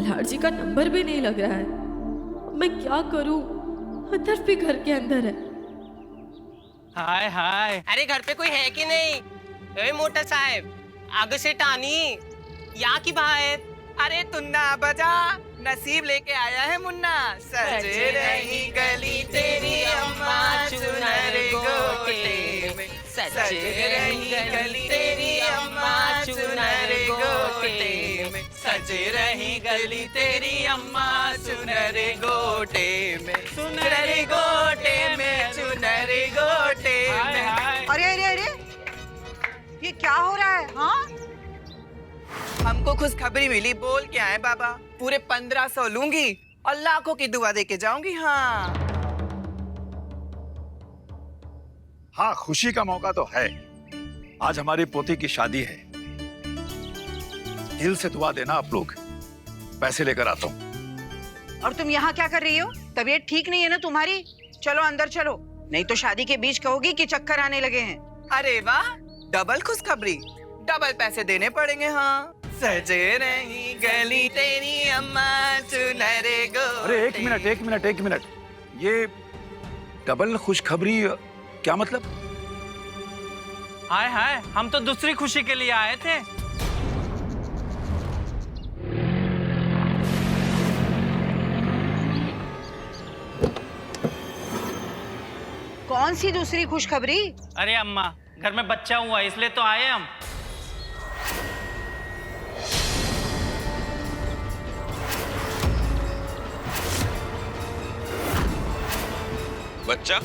लाडजी का नंबर भी नहीं लग रहा है। मैं क्या करूं? अदर भी घर के अंदर है। हाय हाय, अरे घर पे कोई है कि नहीं? ए मोटा साहब, आगे से टानी या की बाहर। अरे तुन्ना बजा, नसीब लेके आया है मुन्ना। सजे रही गली तेरी अम्मा चुनर गोटे में, सजे रही गली तेरी अम्मा चुनर गोटे में, सजे रही गली तेरी अम्मा चुनर गोटे में, चुनर गोटे में, चुनर गोटे में। अरे अरे अरे, ये क्या हो रहा है? हाँ, हमको खुशखबरी मिली, बोल के आए बाबा। पूरे 1500 लूंगी और लाखों की दुआ दे के जाऊंगी। हाँ हाँ, खुशी का मौका तो है। आज हमारी पोती की शादी है। दिल से दुआ देना आप लोग। पैसे लेकर आता हूँ। और तुम यहाँ क्या कर रही हो? तबीयत ठीक नहीं है ना तुम्हारी? चलो अंदर चलो, नहीं तो शादी के बीच कहोगी कि चक्कर आने लगे हैं। अरे वाह, डबल खुशखबरी, डबल पैसे देने पड़ेंगे। हाँ, सजे रही गली तेरी अम्मा चुनर गोटे। अरे एक मिनट, ये डबल खुशखबरी क्या मतलब? हाय हाय, हम तो दूसरी खुशी के लिए आए थे। कौन सी दूसरी खुशखबरी? अरे अम्मा, घर में बच्चा हुआ इसलिए तो आए हम। बच्चा?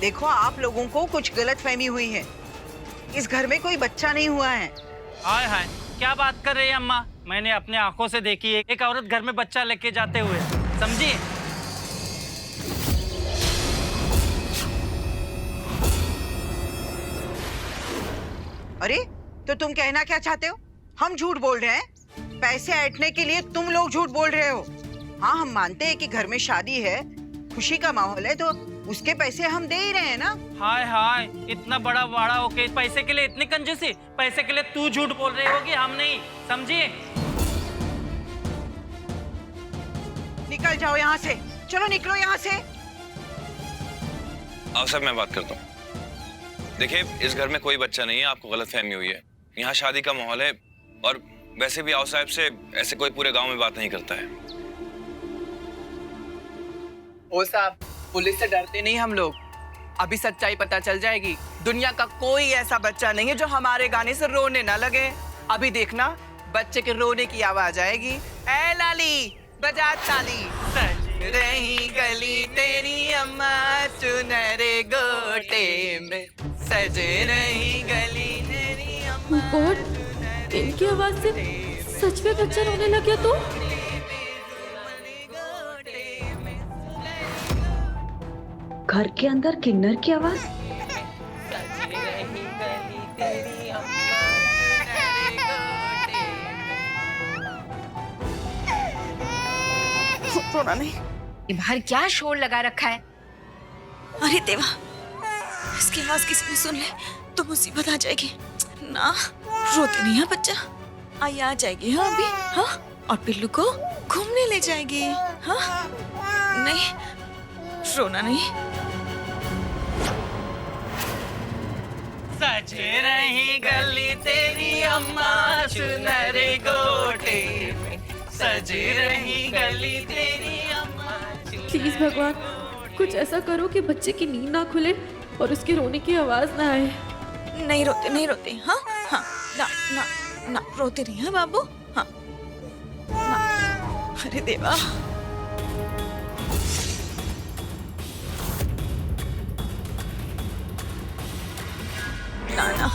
देखो, आप लोगों को कुछ गलतफहमी हुई है। इस घर में कोई बच्चा नहीं हुआ है। हाय हाय, क्या बात कर रही है अम्मा? मैंने अपने आंखों से देखी है एक औरत घर में बच्चा लेके जाते हुए, समझी? अरे, तो तुम कहना क्या चाहते हो? हम झूठ बोल रहे हैं? पैसे ऐंठने के लिए तुम लोग झूठ बोल रहे हो। हाँ, हम मानते हैं कि घर में शादी है, खुशी का माहौल है, तो उसके पैसे हम दे ही रहे हैं ना। हाय हाय, इतना बड़ा वाड़ा होके पैसे के लिए इतनी कंजूसी? पैसे के लिए तू झूठ बोल रही होगी, हम नहीं, समझी? निकल जाओ यहाँ से, चलो निकलो यहाँ से। आओ साहब, मैं बात करता हूँ। देखिए, इस घर में कोई बच्चा नहीं है, आपको गलतफहमी हुई है। यहाँ शादी का माहौल है और वैसे भी आओ साहब से ऐसे कोई पूरे गांव में बात नहीं करता है। ओ साहब, पुलिस से डरते नहीं हम लोग। अभी सच्चाई पता चल जाएगी। दुनिया का कोई ऐसा बच्चा नहीं है जो हमारे गाने से रोने ना लगे। अभी देखना, बच्चे के रोने की आवाज आएगी। ए लाली, बजा ताली। सज रही गली तेरी अम्मा चुनर गोटे में, सज रही गली तेरी अम्मा। गॉड, इनकी आवाज से सच में बच्चा रोने लग गया तो? घर के अंदर किन्नर की आवाज। रोना नहीं। ये बाहर क्या शोर लगा रखा है? अरे देवा, इसकी आवाज किसी ने सुन ले तो मुसीबत आ जाएगी ना। रोती नहीं है बच्चा, आई आ जाएगी। हाँ अभी, हाँ, और पिल्लू को घूमने ले जाएगी। हाँ नहीं, रोना नहीं। सजे रही गली तेरी अम्मा चुनर गोटे में, सजे रही गली तेरी अम्मा। प्लीज भगवान, कुछ ऐसा करो कि बच्चे की नींद ना खुले और उसके रोने की आवाज ना आए। नहीं रोते, नहीं रोते। हाँ हाँ, ना ना ना, रोते नहीं है बाबू। हाँ ना। अरे देवा, ना ना,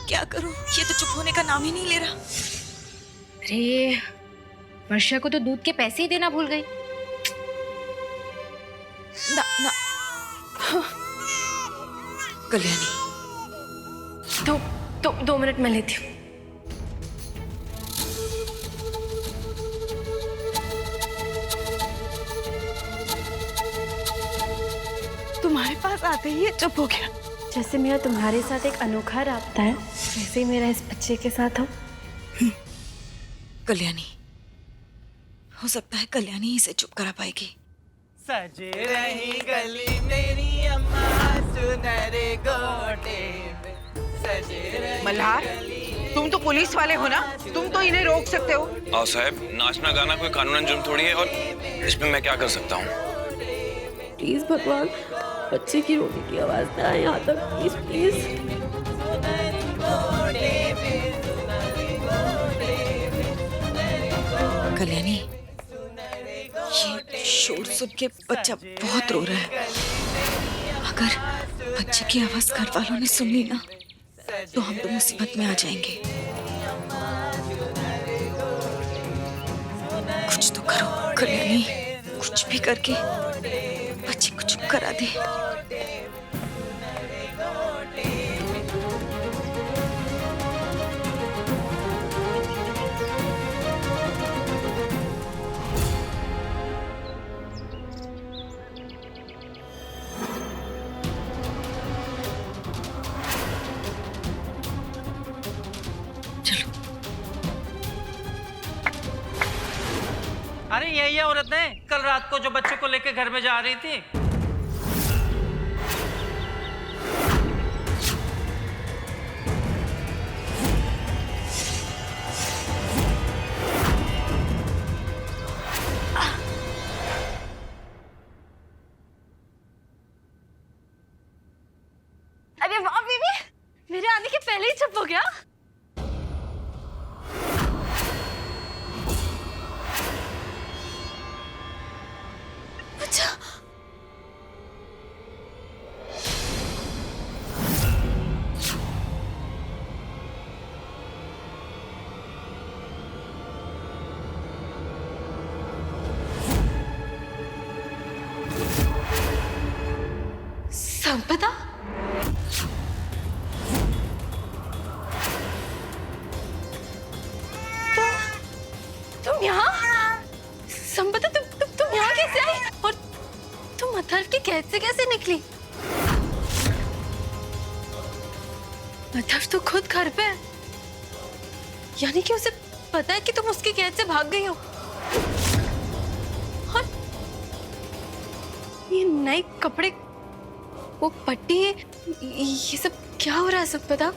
क्या करूं? ये तो चुप होने का नाम ही नहीं ले रहा। अरे, वर्षा को तो दूध के पैसे ही देना भूल गई। ना ना, हाँ। कल्याणी, दो मिनट में लेती हूँ। तुम्हारे पास आते ही ये चुप हो गया। जैसे मेरा तुम्हारे साथ एक अनोखा राब्ता है, वैसे ही मेरा इस बच्चे के साथ हो। कल्याणी, हो सकता है कल्याणी ही इसे चुप करा पाएगी। सजे रही गली मेरी अम्मा सुनहरे गोटे में, सजे रही मल्हार, तुम तो पुलिस वाले हो ना, तुम तो इन्हें रोक सकते हो। आओ साहब, नाचना गाना कोई कानूनन जुर्म थोड़ी है और इसमें मैं क्या कर सकता हूँ। प्लीज भगवान, बच्चे की रोने की आवाज ना आए यहाँ तक, प्लीज प्लीज। कल्याणी, ये शोर सुन के बच्चा बहुत रो रहा है। अगर बच्चे की आवाज घर वालों ने सुन ली ना, तो हम तो मुसीबत में आ जाएंगे। कुछ तो करो कल्याणी, कुछ भी करके बच्चे को चुप करा दे। अरे यही औरतें कल रात को जो बच्चे को लेके घर में जा रही थी। अरे वाह बीबी, मेरे आने के पहले ही चुप हो गया। अच्छा, संपदा, तुम यहाँ? संपदा, तुम यहाँ कैसे आई? और तुम अथर्व के कैद से कैसे निकली? अथर्व तो खुद घर पे है, यानी कि उसे पता है कि तुम उसकी कैद से भाग गई हो। और ये नए कपड़े, वो पट्टी, ये सब क्या हो रहा है संपदा?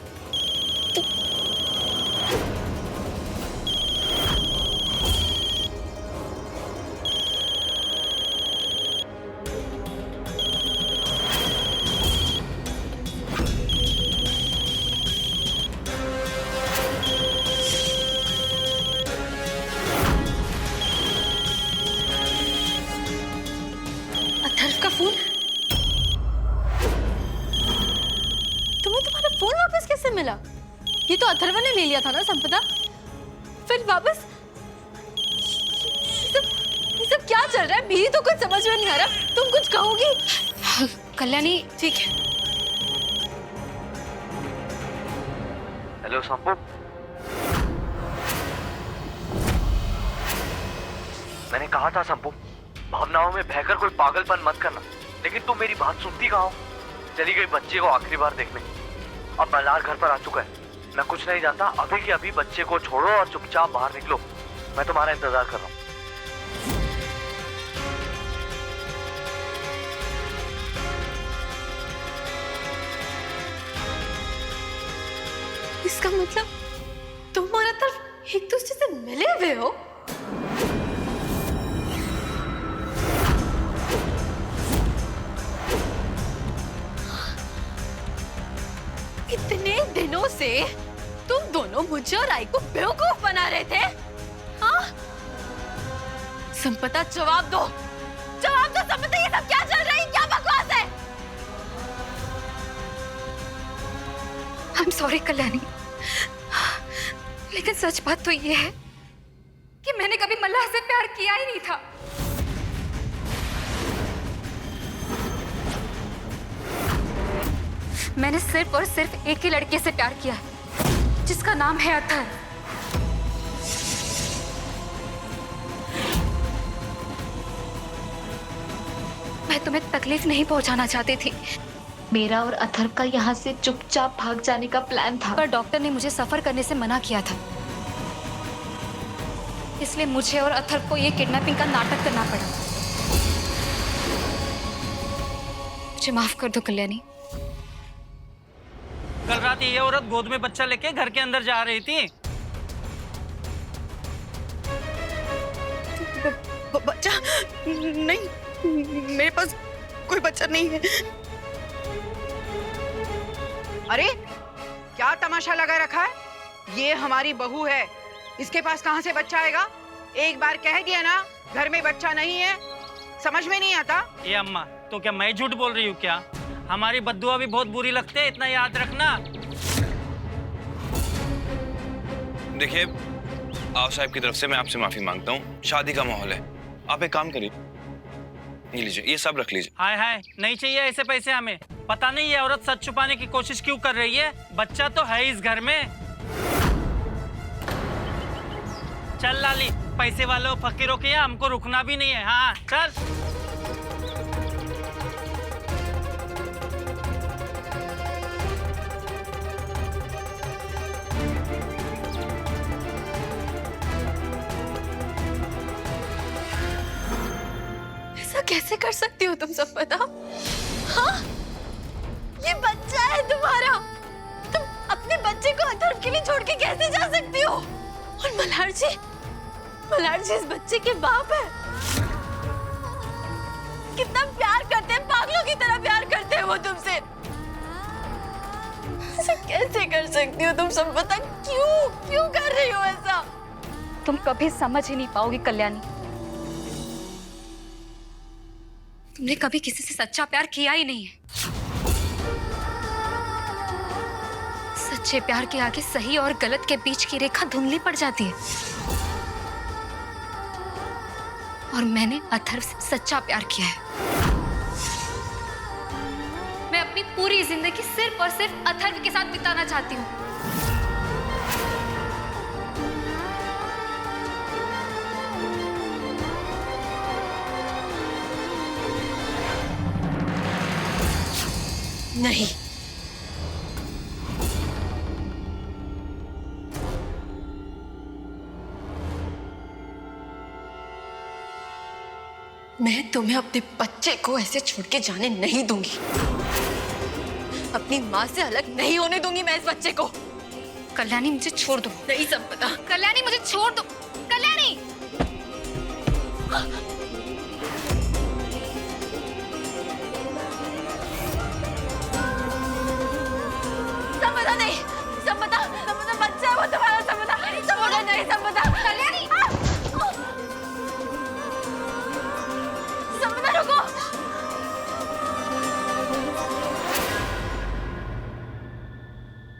अथर्व का फोन? तुम्हें तुम्हारा फोन वापस कैसे मिला? ये तो अथर्व ने ले लिया था ना संपदा, फिर वापस? ये सब क्या चल रहा है? मेरी तो कुछ समझ में नहीं आ रहा। तुम कुछ कहोगी? कल्याणी, ठीक है। हेलो संपू, मैंने कहा था संपू, भावनाओं में बहकर कोई पागलपन मत करना, लेकिन तुम मेरी बात सुनती कहाँ हो? चली गई बच्चे को आखिरी बार देखने। अब मल्हार घर पर आ चुका है, मैं कुछ नहीं जानता। अभी के अभी बच्चे को छोड़ो और चुपचाप बाहर निकलो, मैं तुम्हारा इंतजार कर रहा हूँ। इसका मतलब तुम और अथर्व एक दूसरे से मिले हुए हो? इतने दिनों से तुम दोनों मुझे और आई को बेवकूफ बना रहे थे, हाँ? संपदा, जवाब दो, जवाब दो संपदा, ये सब क्या चल रहा है? क्या बकवास है? I'm sorry कल्याणी, लेकिन सच बात तो ये है कि मैंने कभी मल्हार से प्यार किया ही नहीं था। मैंने सिर्फ और सिर्फ एक ही लड़के से प्यार किया है, जिसका नाम है अथर्व। मैं तुम्हें तकलीफ नहीं पहुंचाना चाहती थी। मेरा और अथर्व का यहाँ से चुपचाप भाग जाने का प्लान था, पर डॉक्टर ने मुझे सफर करने से मना किया था। इसलिए मुझे और अथर्व को ये किडनैपिंग का नाटक करना पड़ा। मुझे माफ कर दो कल्याणी। कल रात ये औरत गोद में बच्चा लेके घर के अंदर जा रही थी। बच्चा नहीं, मेरे पास कोई बच्चा नहीं है। अरे क्या तमाशा लगा रखा है? ये हमारी बहू है, इसके पास कहाँ से बच्चा आएगा? एक बार कह दिया ना घर में बच्चा नहीं है, समझ में नहीं आता? ये अम्मा, तो क्या मैं झूठ बोल रही हूँ क्या? हमारी बद्दुआ भी बहुत बुरी लगती है, इतना याद रखना। देखिए, आओ साहब की तरफ से मैं आपसे माफी मांगता हूँ। शादी का माहौल है, आप एक काम करिए, ये लीजिए, ये सब रख लीजिए। हाय हाय, नहीं चाहिए ऐसे पैसे हमें। पता नहीं ये औरत सच छुपाने की कोशिश क्यों कर रही है। बच्चा तो है इस घर में। चल लाली, पैसे वालों फकीरों के यहाँ हमको रुकना भी नहीं है। हाँ चल। ऐसा कैसे कर सकती हो तुम संपदा? हाँ, ये बच्चा है तुम्हारा। तुम अपने बच्चे को अथर्व के लिए छोड़ के कैसे जा सकती हो? और मल्हार जी इस बच्चे के बाप है। कितना प्यार करते हैं, पागलों की तरह प्यार करते हैं वो तुमसे। ऐसा कैसे कर सकती हो तुम संपदा? क्यों कर रही हो ऐसा? तुम कभी समझ ही नहीं पाओगी कल्याणी। तुमने कभी किसी से सच्चा प्यार किया ही नहीं है। सच्चे प्यार के आगे सही और गलत के बीच की रेखा धुंधली पड़ जाती है। और मैंने अथर्व से सच्चा प्यार किया है। मैं अपनी पूरी जिंदगी सिर्फ और सिर्फ अथर्व के साथ बिताना चाहती हूँ। नहीं, मैं तुम्हें अपने बच्चे को ऐसे छोड़ के जाने नहीं दूंगी। अपनी माँ से अलग नहीं होने दूंगी मैं इस बच्चे को। कल्याणी मुझे छोड़ दो। नहीं संपदा, कल्याणी मुझे छोड़ दो। कल्याणी! संपदा नहीं, संपदा बच्चा है वो तुम्हारा। संपदा नहीं, संपदा। कल्याणी! संपदा रुको।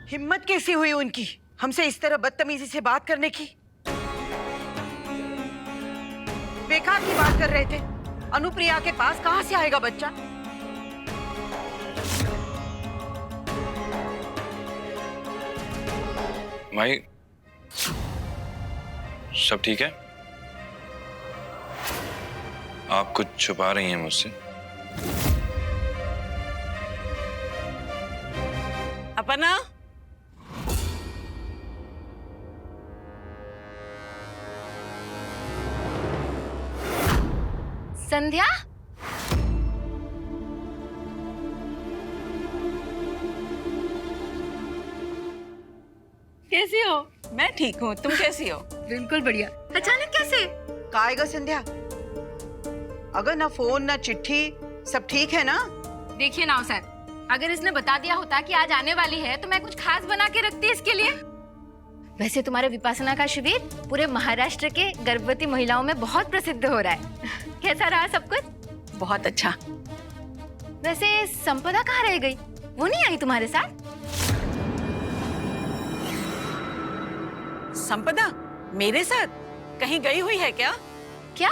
हिम्मत कैसी हुई उनकी हमसे इस तरह बदतमीजी से बात करने की? बेकार की बात कर रहे थे। अनुप्रिया के पास कहां से आएगा बच्चा? भाई सब ठीक है? आप कुछ छुपा रही हैं मुझसे? अपना संध्या? कैसी हो? मैं ठीक हूँ, तुम कैसी हो? बिल्कुल बढ़िया। अचानक कैसे? का आएगा संध्या? अगर ना फोन ना चिट्ठी, सब ठीक है ना? देखिए नाव साहब, अगर इसने बता दिया होता कि आज आने वाली है तो मैं कुछ खास बना के रखती इसके लिए। वैसे तुम्हारे विपासना का शिविर पूरे महाराष्ट्र के गर्भवती महिलाओं में बहुत प्रसिद्ध हो रहा है। कैसा रहा सब कुछ? बहुत अच्छा। वैसे संपदा कहाँ रह गई? वो नहीं आई तुम्हारे साथ? संपदा मेरे साथ कहीं गई हुई है क्या? क्या?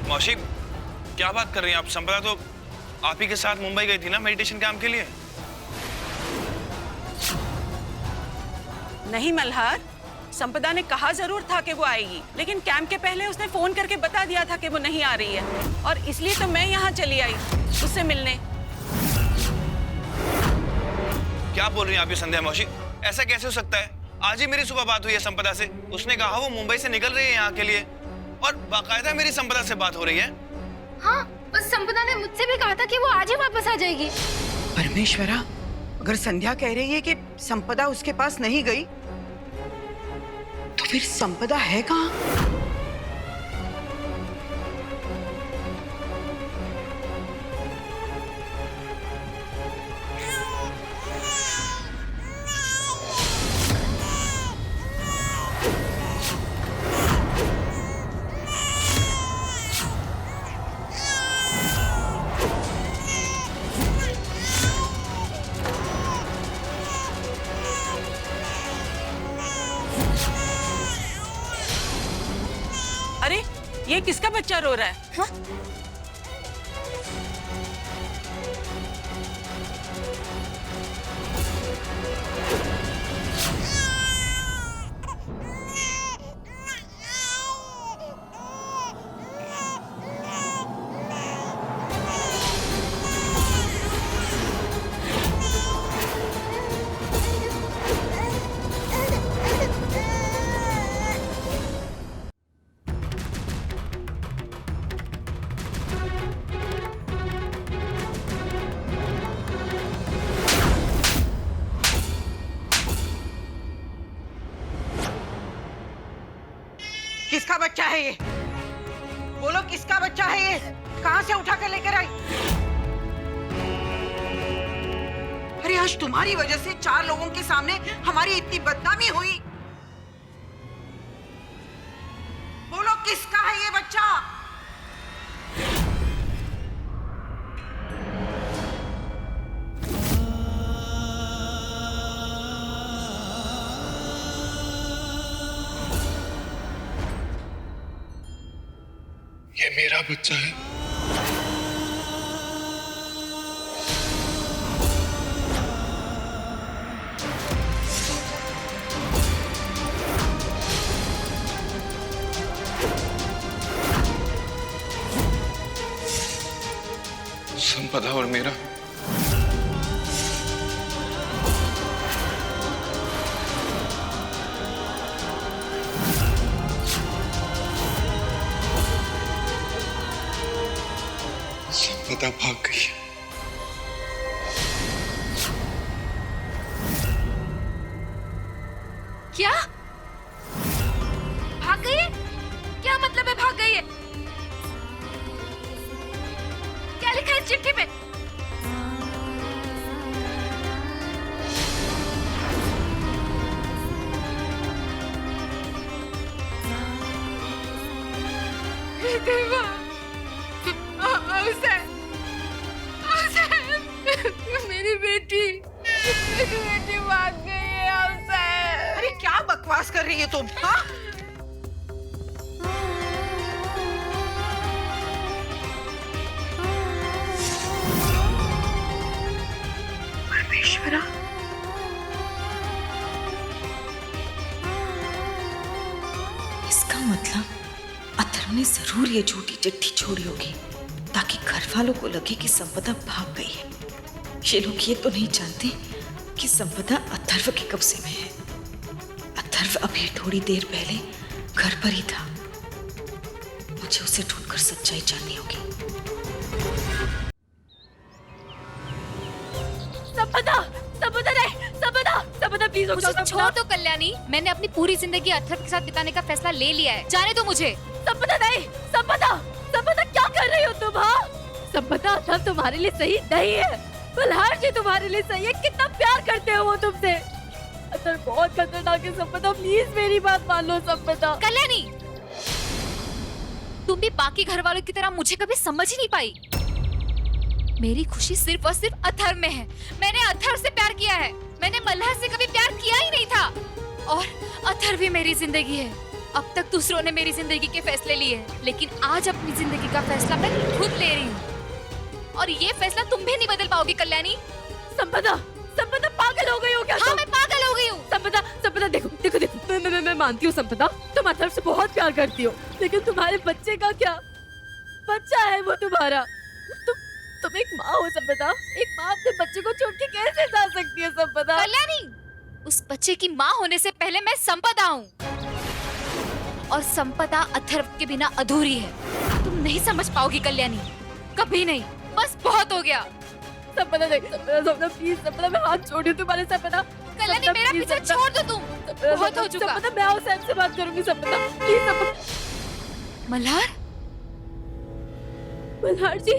मौसी, क्या बात कर रही हैं आप? संपदा तो आप ही के साथ मुंबई गई थी ना मेडिटेशन कैंप के लिए? नहीं मल्हार, संपदा ने कहा जरूर था कि वो आएगी, लेकिन कैंप के पहले उसने फोन करके बता दिया था कि वो नहीं आ रही है, और इसलिए तो मैं यहाँ चली आई उससे मिलने। क्या बोल रही हैं आप ये संध्या मौसी? ऐसा कैसे हो सकता है? आज ही मेरी सुबह बात हुई है संपदा से। उसने कहा वो मुंबई से निकल रही है यहाँ के लिए और बाकायदा मेरी संपदा से बात हो रही है। हाँ, बस संपदा ने मुझसे भी कहा था कि वो आज ही वापस आ जाएगी। परमेश्वरा, अगर संध्या कह रही है कि संपदा उसके पास नहीं गई, तो फिर संपदा है कहाँ? अरे ये किसका बच्चा रो रहा है? हाँ? किसका बच्चा है ये? बोलो, किसका बच्चा है ये? कहाँ से उठा कर लेकर आई? अरे आज तुम्हारी वजह से 4 लोगों के सामने हमारी इतनी बदनामी हुई। बोलो, किसका है ये बच्चा? ये मेरा बच्चा है। संपदा और मेरा संपदा भाग गई है। क्या? भाग गई है? क्या मतलब है भाग गई है? क्या लिखा है इस चिट्ठी पे? मेरी बेटी भाग गई है। अरे क्या बकवास कर रही है तुम? हाँ? परमेश्वरा, इसका मतलब अथर्व ने जरूर ये झूठी चिट्ठी छोड़ी होगी ताकि घर वालों को लगे कि संपदा भाग गई है। ये लोग ये तो नहीं जानते कि संपदा अथर्व के कब्जे में है। अथर्व अभी थोड़ी देर पहले घर पर ही था। मुझे उसे ढूंढकर सच्चाई जाननी होगी। संपदा, संपदा नहीं, संपदा, संपदा प्लीज मुझे छोड़ दो कल्याणी। मैंने अपनी पूरी जिंदगी अथर्व के साथ बिताने का फैसला ले लिया है। जाने दो मुझे। संपदा नहीं, संपदा, संपदा क्या कर रही हो तुम? हाँ, संपदा, अथर्व तुम्हारे लिए सही नहीं है। बलहार जी तुम्हारे लिए सही है। कितना प्यार करते हो वो तुमसे। अथर्व बहुत खतरनाक है। संपदा प्लीज मेरी बात मान लो। संपदा। कल्याणी, तुम भी बाकी घर वालों की तरह मुझे कभी समझ ही नहीं पाई। मेरी खुशी सिर्फ और सिर्फ अथर्व में है। मैंने अथर्व से प्यार किया है। मैंने मल्हार से कभी प्यार किया ही नहीं था। और अथर्व भी मेरी जिंदगी है। अब तक दूसरों ने मेरी जिंदगी के फैसले लिए हैं, लेकिन आज अपनी जिंदगी का फैसला मैं खुद ले रही हूँ। और ये फैसला तुम भी नहीं बदल पाओगी कल्याणी। संपदा, संपदा पागल हो गई हो क्या? हाँ, मैं पागल हो गई हूँ। संपदा, संपदा देखो, देखो, देखो, मैं मानती हूँ संपदा, तुम अथर्व से बहुत प्यार करती हो, लेकिन तुम्हारे बच्चे का क्या? बच्चा है वो तुम्हारा। तुम तुम एक माँ हो संपदा, एक माँ अपने बच्चे को छोड़ के कैसे जा सकती है संपदा? कल्याणी, उस बच्चे की माँ होने से पहले मैं संपदा हूँ, और संपदा अथर्व के बिना अधूरी है। तुम नहीं समझ पाओगी कल्याणी, कभी नहीं। बस बहुत हो गया। संपदा देख, संपदा प्लीज, संपदा मैं हाथ जोड़ रही हूँ तुम्हारे संपदा। कल्याणी मेरा पीछे छोड़ दो तुम, बहुत हो चुका। संपदा मैं उस से बात करूंगी संपदा, प्लीज संपदा। मल्हार, मल्हार जी,